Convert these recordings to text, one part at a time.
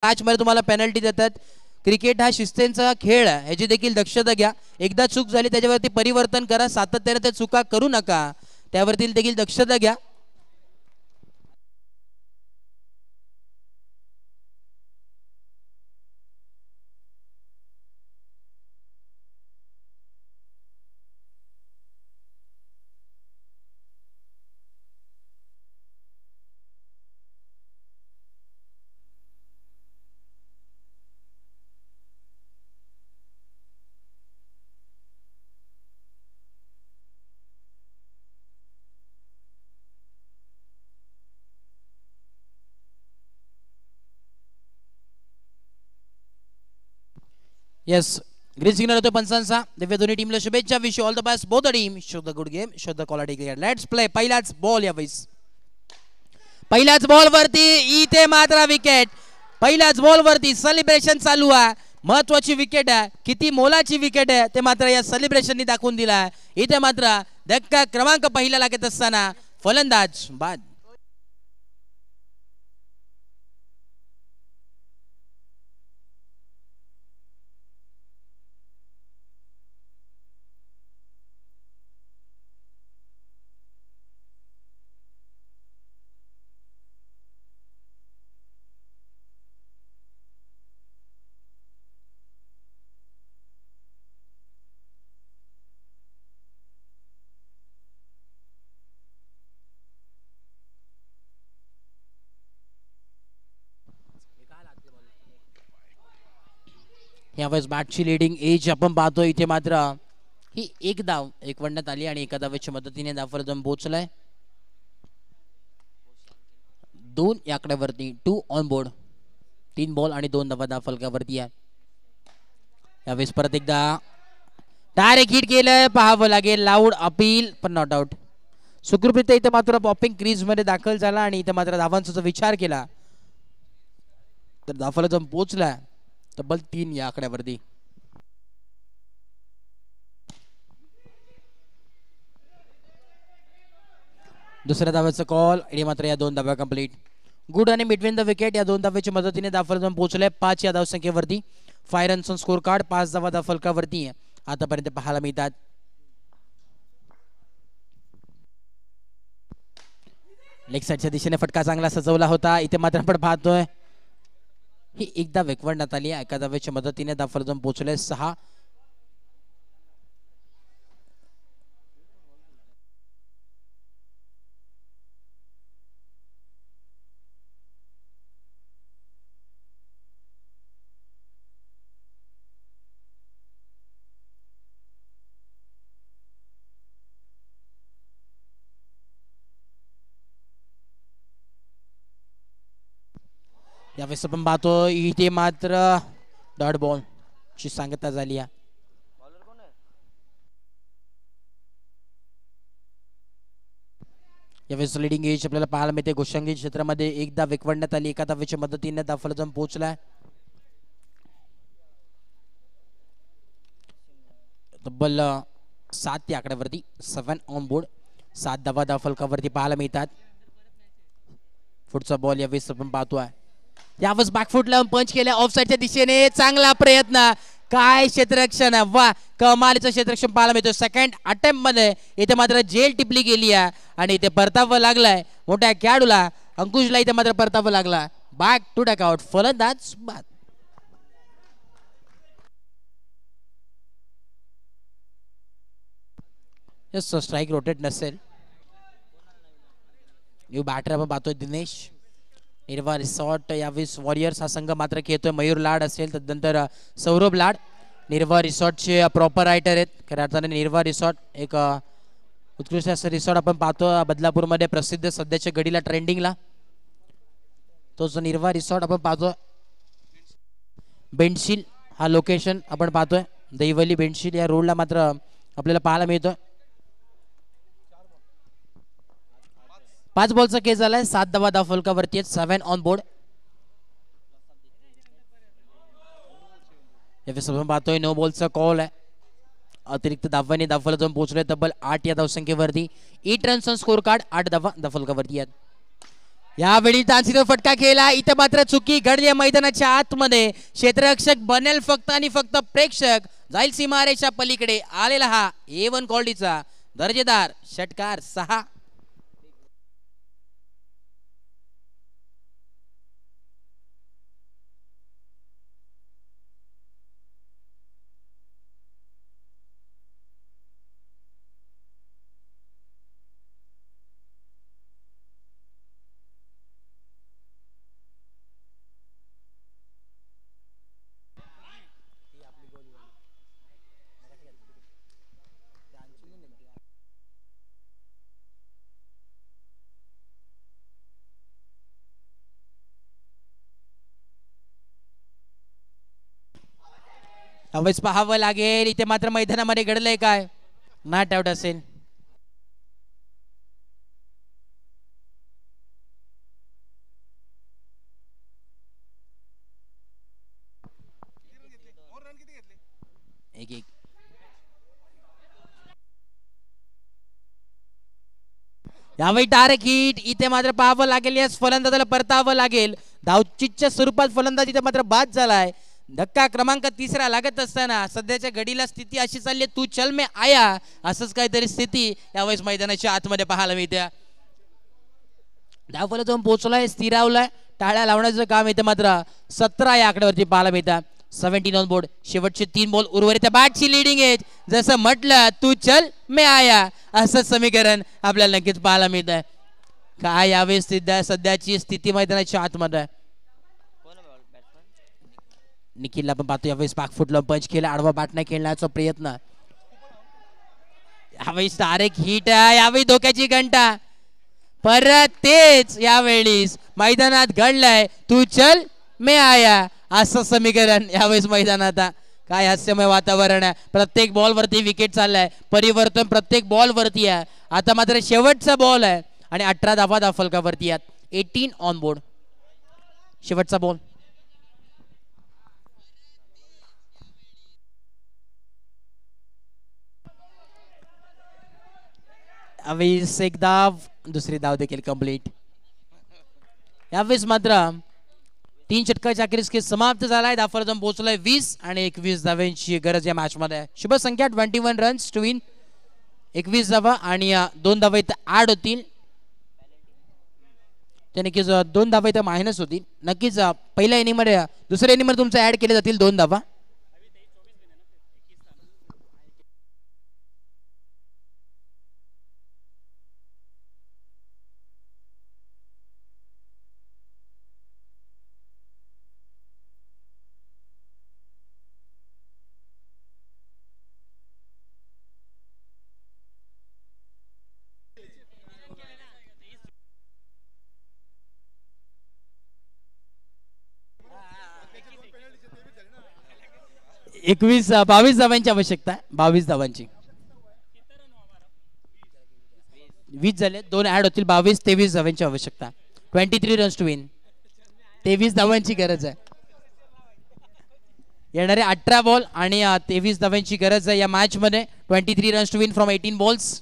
Match मध्ये तुम्हाला penalty देतात. क्रिकेट हा शिस्तीचा खेळ आहे, याची देखील दक्षता घ्या. एकदा चूक झाली त्याच्यावरती परिवर्तन करा, सातत्याने त्या चुका करू नका, त्यावरती देखील दक्षता घ्या. येस, ग्रीन सिग्नल होतो पंचांचा. दिव्य दोन्ही टीमला शुभेच्छा. Wish all the best both the team. Show the good game, show the quality cricket. Let's play. पहिलाच बॉल यावेळेस, पहिल्याच बॉल वरती इथे मात्र विकेट. पहिल्याच बॉल वरती सेलिब्रेशन चालू आहे. महत्वाची विकेट आहे, किती मोलाची विकेट आहे ते मात्र या सेलिब्रेशननी दाखवून दिला आहे. इथे मात्र धक्का क्रमांक पहिला लागत असताना फलंदाज बाद. यावेळेस बॅटची लिडिंग एज आपण पाहतो. इथे मात्र ही एक धाव एकवडण्यात आली आणि एका धावेच्या मदतीने धावफलक पोहोचलाय. 2 या आकड्यावरती 2 ऑन बोर्ड. 3 बॉल आणि 2 धावा धावफलकावरती आहे. यावेळेस परत एकदा डायरेक्ट हिट केलंय, पाहावं लागेल. लाऊड अपील पण नॉट आउट. सुखरूपरित्या इथे मात्र पॉपिंग क्रीज मध्ये दाखल झाला आणि इथे मात्र धावांचा विचार केला तर धावफलक पोहोचला तब्बल 3 या आकड्यावरती. दुसऱ्या धाव्याचा कॉल आणि मात्र या 2 धाव्या कंप्लीट. गुड आणि बिटवीन द विकेट या 2 धाव्याच्या मदतीने धावफलक पोहोचले 5 या धावसंख्येवरती. 5 रन्स स्कोर कार्ड, 5 धावा धावफलकावरती आतापर्यंत पाहायला मिळतात. लेग साईडच्या दिशेने फटका चांगला सजवला होता. इथे मात्र आपण पाहतोय ही एकदा वेकवडण्यात आली. एका धावेच्या मदतीने धावफलक पोहोचले 6. यावेळेस आपण पाहतो इथे मात्र डॉट बॉल ची सांगता झाली आहे. यावेळेस लिडिंग एज आपल्याला पाहायला मिळते. गोशांगी क्षेत्रामध्ये एकदा वेकवडण्यात आली. एका धावेच्या मदतीने धावफलक पोहोचलाय. तब्बल 7 या आकड्यावरती 7 ऑन बोर्ड. 7 धावा धावफलकावरती पाहायला मिळतात. पुढचा बॉल यावेळेस आपण पाहतोय. यावेळेस बॅकफूट लावून पंच केल्या ऑफ साईडच्या दिशेने. चांगला प्रयत्न, काय क्षेत्ररक्षण, वा कमालीचं क्षेत्ररक्षण पाहायला मिळतो. सेकंड अटेम्प्ट मध्ये इथे मात्र जेल टिपली गेली आहे आणि इथे परतावं लागलाय मोठ्या खेळाडूला. अंकुशला इथे मात्र परतावं लागला. Back to back out. फलंदाज बाद. स्ट्राईक रोटेट नसेल. न्यू बॅटर आपण पाहतोय दिनेश. निर्वा रिसॉर्ट यावेळेस वॉरियर्स हा संघ मात्र खेळतोय. मयूर लाड असेल, त्यानंतर सौरभ लाड निर्वा रिसॉर्टचे प्रॉपर रायटर आहेत. खऱ्या अर्थाने निर्वा रिसॉर्ट एक उत्कृष्ट असं रिसॉर्ट आपण पाहतो बदलापूरमध्ये, प्रसिद्ध सध्याच्या घडीला ट्रेंडिंगला. तोच निर्वा रिसॉर्ट आपण पाहतोय. बेंडशील हा लोकेशन आपण पाहतोय. दहिवली बेंडशील या रोडला मात्र आपल्याला पाहायला मिळतोय. 5 बॉलचा केस झालाय. 7 धावा धावफलकावरती आहेत. 7 ऑन बोर्ड. यावेळेस आपण पाहतोय नो बॉलचा कॉल आहे. अतिरिक्त धावांनी धावफलक पोहोचले तब्बल 8 या धावसंख्येवरती. 8 रन्स स्कोर कार्ड, 8 धावा धावफलकावरती आहेत. यावेळी तांसीचा फटका खेळला. इथं मात्र चुकी घडली मैदानाच्या आतमध्ये. क्षेत्ररक्षक बनेल फक्त आणि फक्त प्रेक्षक जाईल सीमारेच्या पलीकडे. आलेला हा A1 क्वालिटीचा दर्जेदार षटकार 6. यावेळेस पाहावं लागेल इथे मात्र मैदानामध्ये घडलंय काय. नॉट आउट असेल. एक एक. यावेळी डायरेक्ट हिट. इथे मात्र पाहावं लागेल. यास फलंदाजाला परतावं लागेल. धावचीच्या स्वरूपात फलंदाज इथे मात्र बाद झालाय. धक्का क्रमांक 3 लागत असताना सध्याच्या घडीला स्थिती अशी चालली तू चल मे आया असंच काहीतरी स्थिती यावेळेस मैदानाच्या आतमध्ये पाहायला मिळते. धावफलक जाऊन पोहोचलाय, स्थिरावलाय. टाळ्या लावण्याचं काम इथे मात्र 17 या आकड्यावरती पाहायला मिळतं. 17 ऑन बोर्ड. शेवटचे 3 बॉल उर्वरित. बॅटची लिडिंग एज. जसं म्हटलं तू चल मे आया असं समीकरण आपल्याला नक्कीच पाहायला मिळतं. काय यावेळेस सध्याची स्थिती मैदानाच्या आतमध्ये. निखिलला पण पाहतो यावेळेस पाक फुटलं. पंच केला. आडवा बॅट नाही खेळण्याचा प्रयत्न. यावेळेस डायरेक्ट हिट. यावेळी धोक्याची घंटा. परत तेच यावेळी मैदानात घडलंय तू चल मे आया असं समीकरण यावेळेस मैदानात. काय हास्यमय वातावरण आहे. प्रत्येक बॉल वरती विकेट चाललाय. परिवर्तन प्रत्येक बॉल वरती आहे. आता मात्र शेवटचा बॉल आहे आणि 18 धावा धावफलकावरती आहेत. 18 ऑन बोर्ड. शेवटचा बॉल. यावेळेस एक धाव. दुसरी धाव देखील कंप्लीट. यावेळेस मात्र 3 षटकाच्या अखेरीस खेळ समाप्त झालाय. धावफलक जाऊन पोहोचलाय 20 आणि 21 धाव्यांची गरज या मॅच मध्ये. शुभ संख्या 21 रन्स टू विन. 21 धावा आणि 2 धावा इथं ऍड होतील. ते नक्कीच 2 धावा इथं मायनस होतील. नक्कीच पहिल्या इनिंग मध्ये दुसऱ्या इनिंग मध्ये तुमचं ऍड केले जातील 2 धावा. एकवीस 22 धावांची आवश्यकता आहे. 22 धावांची. 20 झाले. 2 ऍड होतील. 22 23 धावांची आवश्यकता. 23 रन्स टू विन. 23 धावांची गरज आहे. येणारे 18 बॉल आणि 23 धावांची गरज आहे या मॅच मध्ये. 23 runs to win from 18 balls.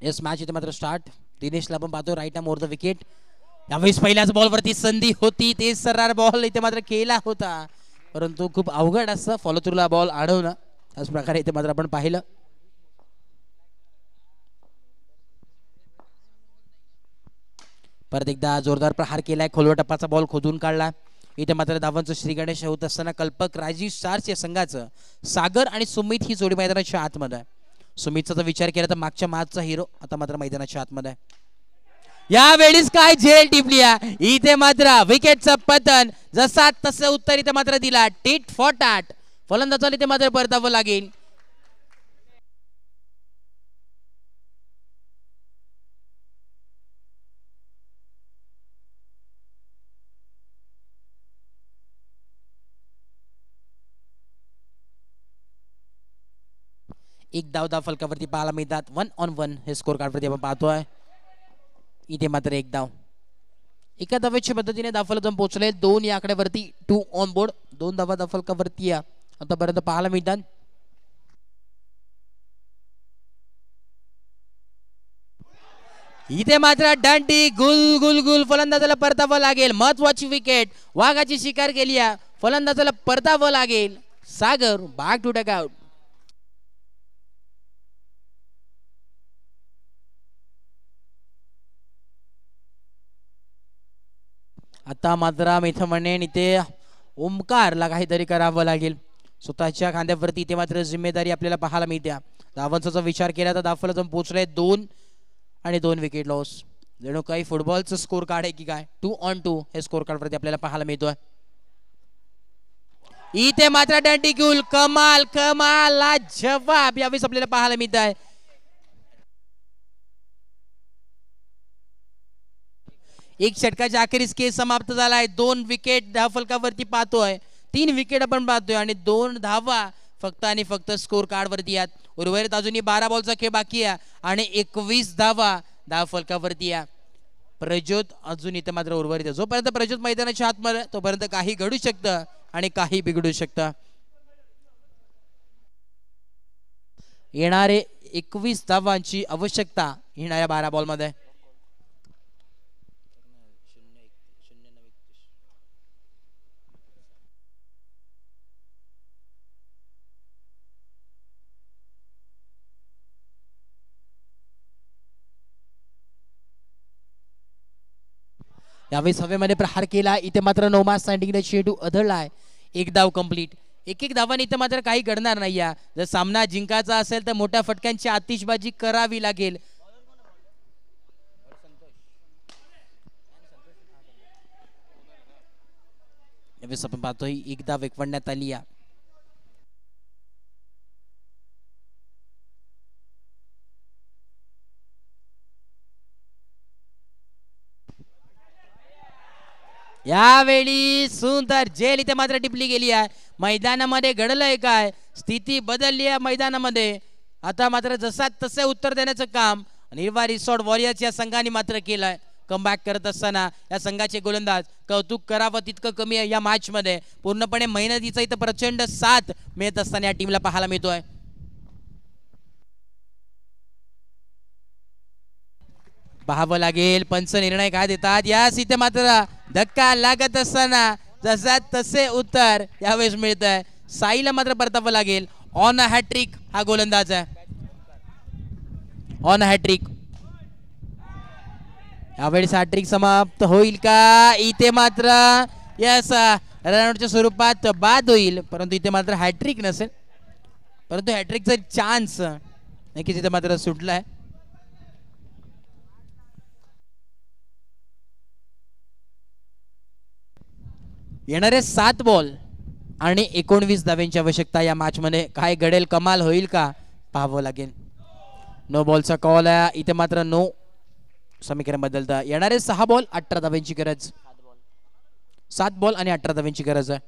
Yes match इथे मात्र स्टार्ट. दिनेशला पण पाहतो राईट मोर द विकेट. यावेळेस पहिल्याच बॉलवरती संधी होती. तेच सर्रार बॉल इथे मात्र केला होता परंतु खूप अवघड असं फॉलो थ्रूला बॉल अडवणं. त्याच प्रकारे इथे मात्र आपण पाहिलं. परत एकदा जोरदार प्रहार केलाय. खोलवर टप्पाचा बॉल खोदून काढला. इथे मात्र धावांचं श्री गणेश होत असताना कल्पक राजीव स्टार्स या संघाचं सागर आणि सुमित ही जोडी मैदानाच्या आतमध्ये आहे. सुमितचा जर विचार केला तर मागच्या मॅचचा हिरो आता मात्र मैदानाच्या आतमध्ये आहे. यावेळीच काय झेल टिपली इथे मात्र विकेटचं पतन जसा तसं उत्तर इथे मात्र दिला टीट फॉर टॅट फलंदाजाला इथे मात्र परतावं लागेल. एक धाव फलकावरती पाहायला मिळतात 1 on 1 हे स्कोर कार्ड वरती आपण पाहतोय. इथे मात्र एक धाव एका धावेच्या पद्धतीने धावफलक पोहोचले 2 या आकड्यावरती 2 ऑन बोर्ड 2 धावा धावफलकावरती आतापर्यंत पाहायला मिळतात. इथे मात्र डंटी गुल गुल गुल फलंदाजाला परतावं लागेल. महत्वाची विकेट वाघाची शिकार केली फलंदाजाला परतावं लागेल. सागर बॅक टू टेक आउट. आता मात्र इथं म्हणेन इथे ओमकारला काहीतरी करावं लागेल. स्वतःच्या खांद्यावरती इथे मात्र जिम्मेदारी आपल्याला पाहायला मिळते. धावांचा विचार केला तर धावफलक पोहोचले 2 आणि 2 विकेट लॉस. जणू काही फुटबॉलचं स्कोर कार्ड आहे की काय 2 on 2 हे स्कोर कार्ड वरती आपल्याला पाहायला मिळतोय. इथे मात्र डंटीक्यूल कमाल कमाल जवाब यावेळेस आपल्याला पाहायला मिळत आहे. एक षटकाच्या अखेरीस खेळ समाप्त झालाय. 2 विकेट धावफलकावरती पाहतोय 3 विकेट आपण पाहतोय आणि 2 धावा फक्त आणि फक्त स्कोर कार्ड वरती आहेत. उर्वरित अजूनही 12 बॉलचा खेळ बाकी आहे आणि 21 धावा धावफलकावरती आहे. प्रज्योत अजून इथे मात्र उर्वरित आहे. जोपर्यंत प्रज्योत मैदानाच्या आतमध्ये तोपर्यंत काही घडू शकतं आणि काही बिघडू शकतं. येणारे 21 धावांची आवश्यकता येणाऱ्या 12 बॉलमध्ये. यावेळेस हवेमध्ये प्रहार केला. इथे मात्र नो मास स्टँडिंग चेंडू अधळलाय. एक धाव कंप्लीट. एक धावांनी इथे मात्र काही घडणार नाही. जर सामना जिंकायचा असेल तर मोठ्या फटक्यांची आतिषबाजी करावी लागेल. यावेळेस आपण पाहतोय एक धाव एकवडण्यात आली. यावेळी सुंदर झेल इथे मात्र टिपली गेली आहे. मैदानामध्ये घडलंय काय स्थिती बदलली आहे मैदानामध्ये. आता मात्र जसा तसे उत्तर देण्याचं काम निर्वा रिसॉर्ट वॉरियर्स या संघाने मात्र केलंय. कमबॅक करत असताना या संघाचे गोलंदाज कौतुक करावं तितकं कमी आहे. या मॅच मध्ये पूर्णपणे मेहनतीचा इथं प्रचंड साथ मिळत असताना या टीमला पाहायला मिळतोय. पाहावं लागेल पंच निर्णय काय देतात. यास इथे मात्र धक्का लागत असताना जसा तसे उत्तर यावेळेस मिळत आहे. साईला मात्र परतावं लागेल. ऑन अ हॅट्रिक हा गोलंदाज आहे. On a hattrick. यावेळेस हॅट्रिक समाप्त होईल का. इथे मात्र यस रनआउटच्या स्वरूपात बाद होईल परंतु इथे मात्र हॅट्रिक नसेल. परंतु हॅट्रिकचा चान्स नक्कीच इथे मात्र सुटलाय. येणारे 7 बॉल आणि 19 धाव्यांची आवश्यकता या मॅच मध्ये. काय घडेल कमाल होईल का पाहावं लागेल. नो बॉलचा कॉल आहे. इथे मात्र नो समीकरण बदलता. येणारे 6 बॉल 18 धाव्यांची गरज. 7 बॉल आणि 18 धाव्यांची गरज आहे.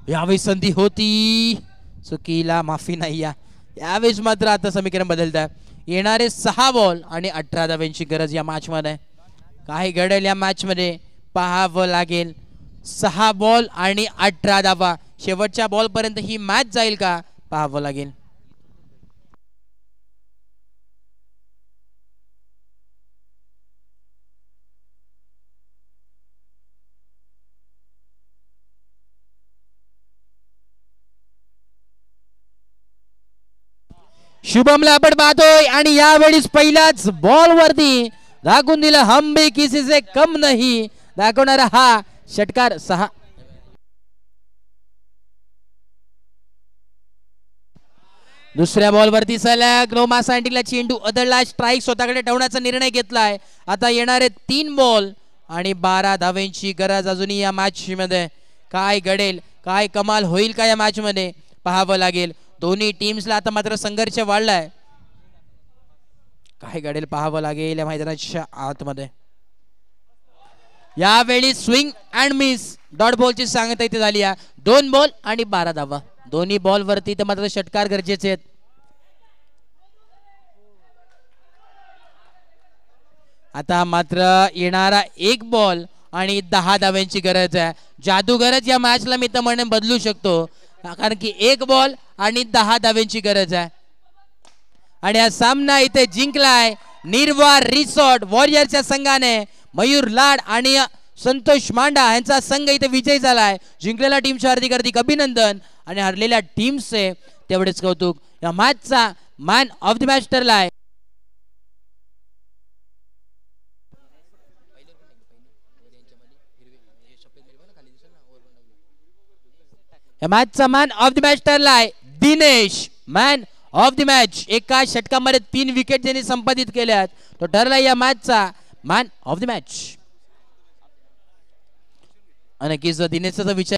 यावेळी संधी होती चुकीला माफी नाही. यावेळेस मात्र आता समीकरण बदलत आहे. येणारे 6 बॉल आणि 18 धाव्यांची गरज या मॅच मध्ये. काय घडेल या मॅच मध्ये पाहावं लागेल. 6 बॉल आणि 18 धावा. शेवटच्या बॉल पर्यंत ही मॅच जाईल का पाहावं लागेल. शुभमला आपण पाहतोय आणि यावेळीच पहिल्याच बॉल वरती दाखवून दिलं हम भी किसी से कम नहीं दाखवणारा हा षटकार. 6 दुसऱ्या बॉलवरती सलग रोमा सँटिंगला चेंडू अदळला, स्ट्राईक स्वतःकडे ठेवण्याचा निर्णय घेतलाय. आता येणारे 3 बॉल आणि 12 धावांची गरज अजूनही या मॅच मध्ये. काय घडेल, काय कमाल होईल का या मॅच मध्ये पाहावं लागेल. दोन्ही टीम्सला आता मात्र संघर्ष वाढलाय. काय घडेल पाहावं लागेल या मैदानाच्या आतमध्ये. यावेळी स्विंग अँड मिस डॉट बॉलची सांगता इथे झाली आहे. 2 बॉल आणि 12 धावा. दोन्ही बॉल वरती तर मात्र षटकार गरजेचे आहेत. आता मात्र येणारा 1 बॉल आणि 10 धाव्यांची गरज आहे. जादूगरच या मॅचला मी तर म्हणेन बदलू शकतो, कारण की 1 बॉल आणि 10 धाव्यांची गरज आहे. आणि हा सामना इथे जिंकलाय निर्वार रिसॉर्ट वॉरियरच्या संघाने. मयूर लाड आणि संतोष मांडा यांचा संघ इथे विजयी झालाय. जिंकलेल्या टीमचे हार्दिक अभिनंदन आणि हरलेल्या टीमचे तेवढेच कौतुक. या मॅचचा मॅन ऑफ द मॅच ठरलाय या मॅचचा मॅन ऑफ द मॅच ठरलाय Dinesh. Man of the match. एका षटकामध्ये 3 विकेट ज्यांनी संपादित केल्यात तो ठरलाय या मॅचचा मॅन ऑफ द मॅच. आणि नक्कीच दिनेशचा विचार